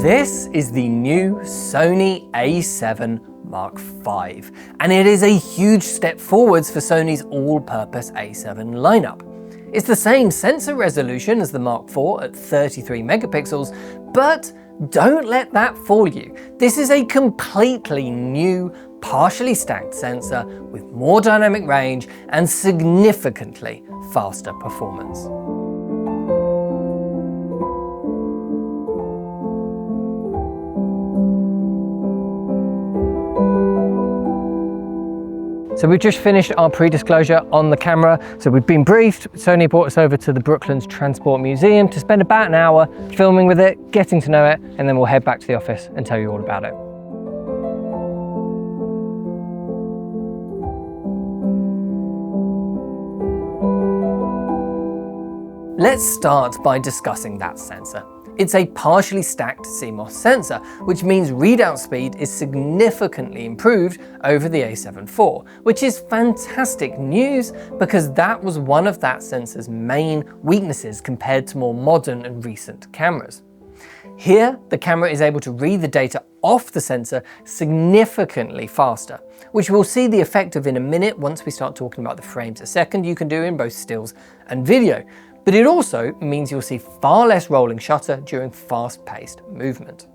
This is the new Sony A7 Mark V, and it is a huge step forwards for Sony's all-purpose A7 lineup. It's the same sensor resolution as the Mark IV at 33 megapixels, but don't let that fool you. This is a completely new, partially stacked sensor with more dynamic range and significantly faster performance. So we've just finished our pre-disclosure on the camera. So we've been briefed. Sony brought us over to the Brooklands Transport Museum to spend about an hour filming with it, getting to know it, and then we'll head back to the office and tell you all about it. Let's start by discussing that sensor. It's a partially stacked CMOS sensor, which means readout speed is significantly improved over the A7 IV, which is fantastic news because that was one of that sensor's main weaknesses compared to more modern and recent cameras. Here, the camera is able to read the data off the sensor significantly faster, which we'll see the effect of in a minute once we start talking about the frames a second you can do in both stills and video. But it also means you'll see far less rolling shutter during fast-paced movement.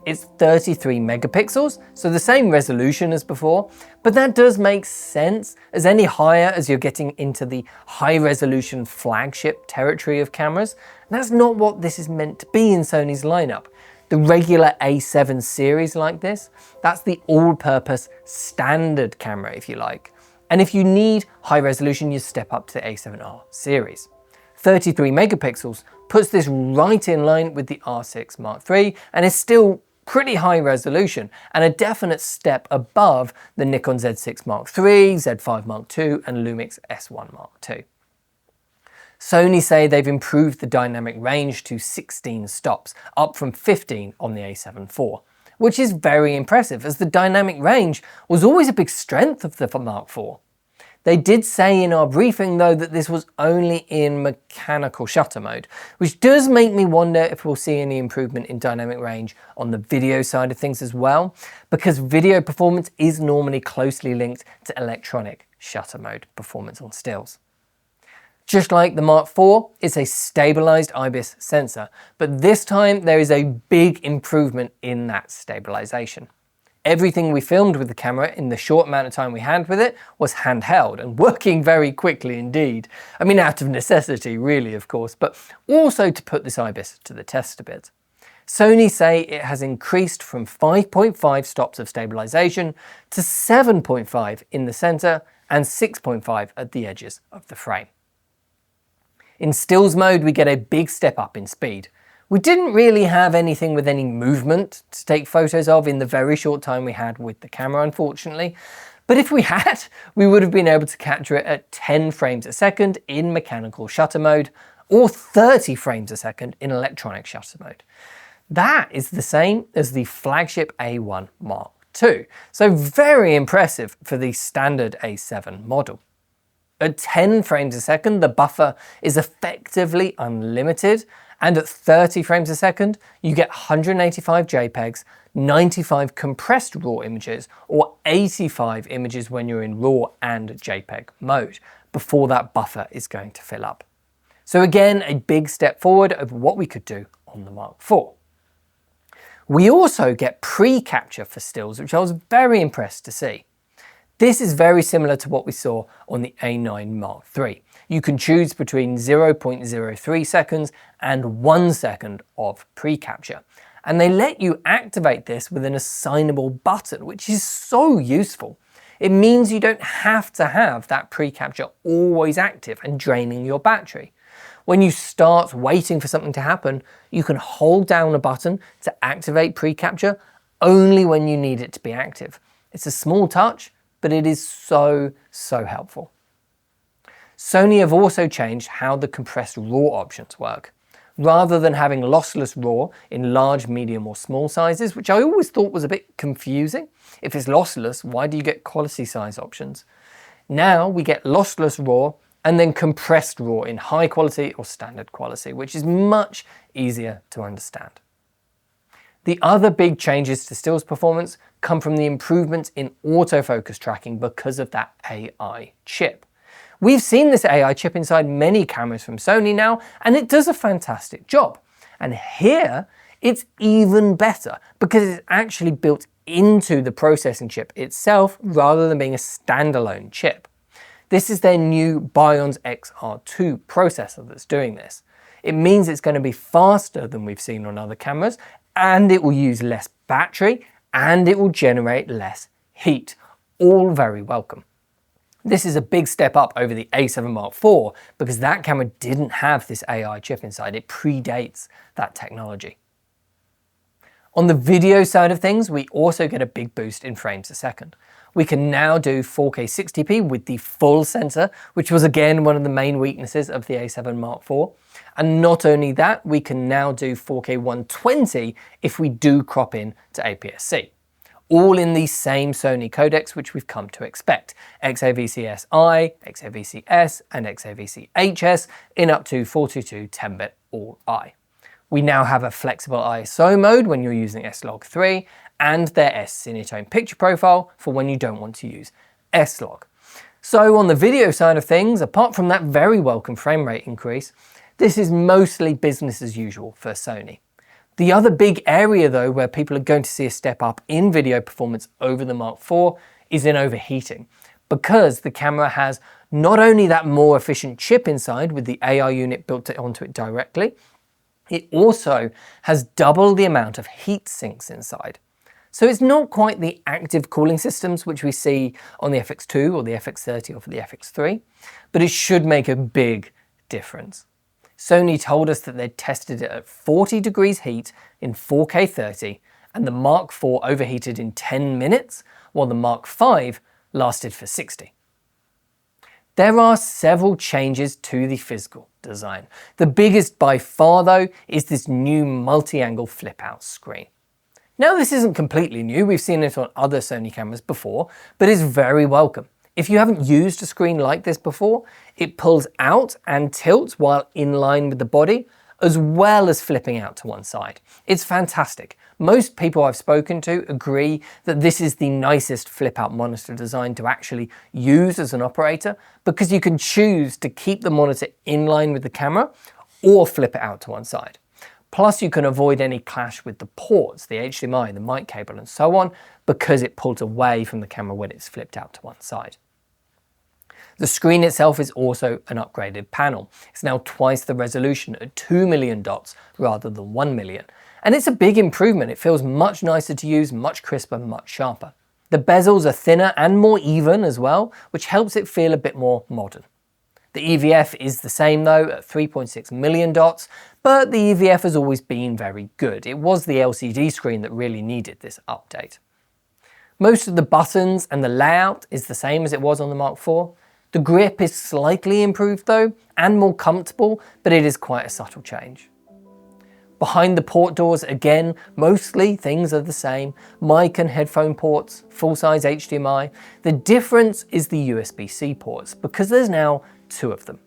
It's 33 megapixels, so the same resolution as before, but that does make sense, as any higher as you're getting into the high-resolution flagship territory of cameras. And that's not what this is meant to be in Sony's lineup. The regular A7 series like this, that's the all-purpose standard camera, if you like. And if you need high resolution, you step up to the A7R series. 33 megapixels puts this right in line with the R6 Mark III and is still pretty high resolution and a definite step above the Nikon Z6 Mark III, Z5 Mark II and Lumix S1 Mark II. Sony say they've improved the dynamic range to 16 stops, up from 15 on the A7 IV, which is very impressive as the dynamic range was always a big strength of the Mark IV. They did say in our briefing though that this was only in mechanical shutter mode, which does make me wonder if we'll see any improvement in dynamic range on the video side of things as well, because video performance is normally closely linked to electronic shutter mode performance on stills. Just like the Mark IV, it's a stabilized IBIS sensor, but this time there is a big improvement in that stabilization. Everything we filmed with the camera in the short amount of time we had with it was handheld and working very quickly indeed. I mean, out of necessity really, of course, but also to put this IBIS to the test a bit. Sony say it has increased from 5.5 stops of stabilization to 7.5 in the center and 6.5 at the edges of the frame. In stills mode, we get a big step up in speed. We didn't really have anything with any movement to take photos of in the very short time we had with the camera, unfortunately. But if we had, we would have been able to capture it at 10 frames a second in mechanical shutter mode or 30 frames a second in electronic shutter mode. That is the same as the flagship A1 Mark II. So very impressive for the standard A7 model. At 10 frames a second, the buffer is effectively unlimited, and at 30 frames a second, you get 185 JPEGs, 95 compressed RAW images, or 85 images when you're in RAW and JPEG mode, before that buffer is going to fill up. So again, a big step forward over what we could do on the Mark IV. We also get pre-capture for stills, which I was very impressed to see. This is very similar to what we saw on the A9 Mark III. You can choose between 0.03 seconds and 1 second of pre-capture. And they let you activate this with an assignable button, which is so useful. It means you don't have to have that pre-capture always active and draining your battery. When you start waiting for something to happen, you can hold down a button to activate pre-capture only when you need it to be active. It's a small touch, but it is so helpful. Sony have also changed how the compressed RAW options work. Rather than having lossless RAW in large, medium or small sizes, which I always thought was a bit confusing. If it's lossless, why do you get quality size options? Now we get lossless RAW and then compressed RAW in high quality or standard quality, which is much easier to understand. The other big changes to stills performance come from the improvements in autofocus tracking because of that AI chip. We've seen this AI chip inside many cameras from Sony now, and it does a fantastic job. And here, it's even better because it's actually built into the processing chip itself rather than being a standalone chip. This is their new Bionz XR2 processor that's doing this. It means it's going to be faster than we've seen on other cameras, and it will use less battery, and it will generate less heat. All very welcome. This is a big step up over the A7 Mark IV because that camera didn't have this AI chip inside. It predates that technology. On the video side of things, we also get a big boost in frames a second. We can now do 4K 60p with the full sensor, which was again one of the main weaknesses of the A7 Mark IV. And not only that, we can now do 4K 120 if we do crop in to APS-C. All in the same Sony codecs which we've come to expect, XAVC-SI, XAVC-S and XAVC-HS in up to 422 10-bit all-I. We now have a flexible ISO mode when you're using S-Log3 and their S-Cinetone picture profile for when you don't want to use S-Log. So on the video side of things, apart from that very welcome frame rate increase, this is mostly business as usual for Sony. The other big area though where people are going to see a step up in video performance over the Mark IV is in overheating, because the camera has not only that more efficient chip inside with the AI unit built onto it directly, it also has double the amount of heat sinks inside. So it's not quite the active cooling systems which we see on the FX2 or the FX30 or for the FX3, but it should make a big difference. Sony told us that they'd tested it at 40 degrees heat in 4K 30, and the Mark IV overheated in 10 minutes, while the Mark V lasted for 60. There are several changes to the physical design. The biggest by far though is this new multi-angle flip-out screen. Now this isn't completely new, we've seen it on other Sony cameras before, but it's very welcome. If you haven't used a screen like this before, it pulls out and tilts while in line with the body, as well as flipping out to one side. It's fantastic. Most people I've spoken to agree that this is the nicest flip-out monitor design to actually use as an operator, because you can choose to keep the monitor in line with the camera or flip it out to one side. Plus you can avoid any clash with the ports, the HDMI, the mic cable and so on, because it pulls away from the camera when it's flipped out to one side. The screen itself is also an upgraded panel. It's now twice the resolution at 2 million dots rather than 1 million. And it's a big improvement. It feels much nicer to use, much crisper, much sharper. The bezels are thinner and more even as well, which helps it feel a bit more modern. The EVF is the same though, at 3.6 million dots, but the EVF has always been very good. It was the LCD screen that really needed this update. Most of the buttons and the layout is the same as it was on the Mark IV. The grip is slightly improved though, and more comfortable, but it is quite a subtle change. Behind the port doors, again, mostly things are the same. Mic and headphone ports, full-size HDMI. The difference is the USB-C ports, because there's now 2 of them.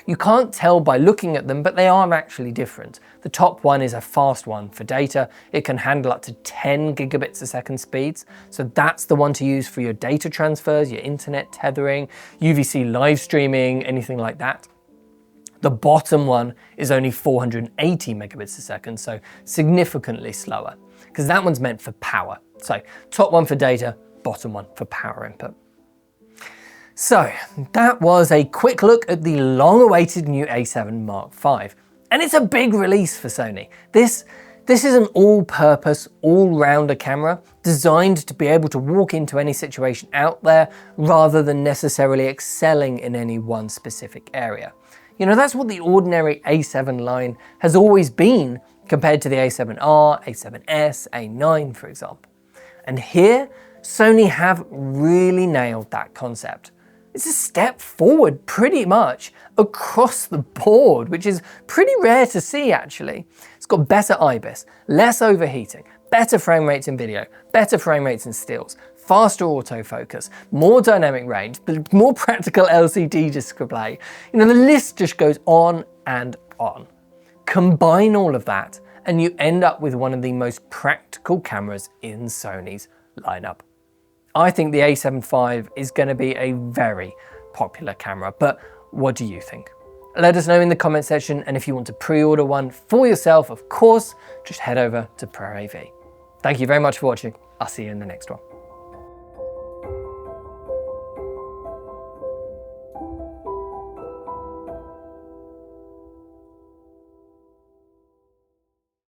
You can't tell by looking at them, but they are actually different. The top one is a fast one for data. It can handle up to 10 gigabits a second speeds. So that's the one to use for your data transfers, your internet tethering, UVC live streaming, anything like that. The bottom one is only 480 megabits a second, so significantly slower, because that one's meant for power. So top one for data, bottom one for power input. So that was a quick look at the long-awaited new A7 Mark V. And it's a big release for Sony. This is an all-purpose, all-rounder camera designed to be able to walk into any situation out there rather than necessarily excelling in any one specific area. You know, that's what the ordinary A7 line has always been compared to the A7R, A7S, A9, for example. And here, Sony have really nailed that concept. It's a step forward pretty much across the board, which is pretty rare to see actually. It's got better IBIS, less overheating, better frame rates in video, better frame rates in stills, faster autofocus, more dynamic range, more practical LCD display. You know, the list just goes on and on. Combine all of that and you end up with one of the most practical cameras in Sony's lineup. I think the A7 V is going to be a very popular camera, but what do you think? Let us know in the comment section, and if you want to pre-order one for yourself, of course, just head over to Pro AV. Thank you very much for watching. I'll see you in the next one.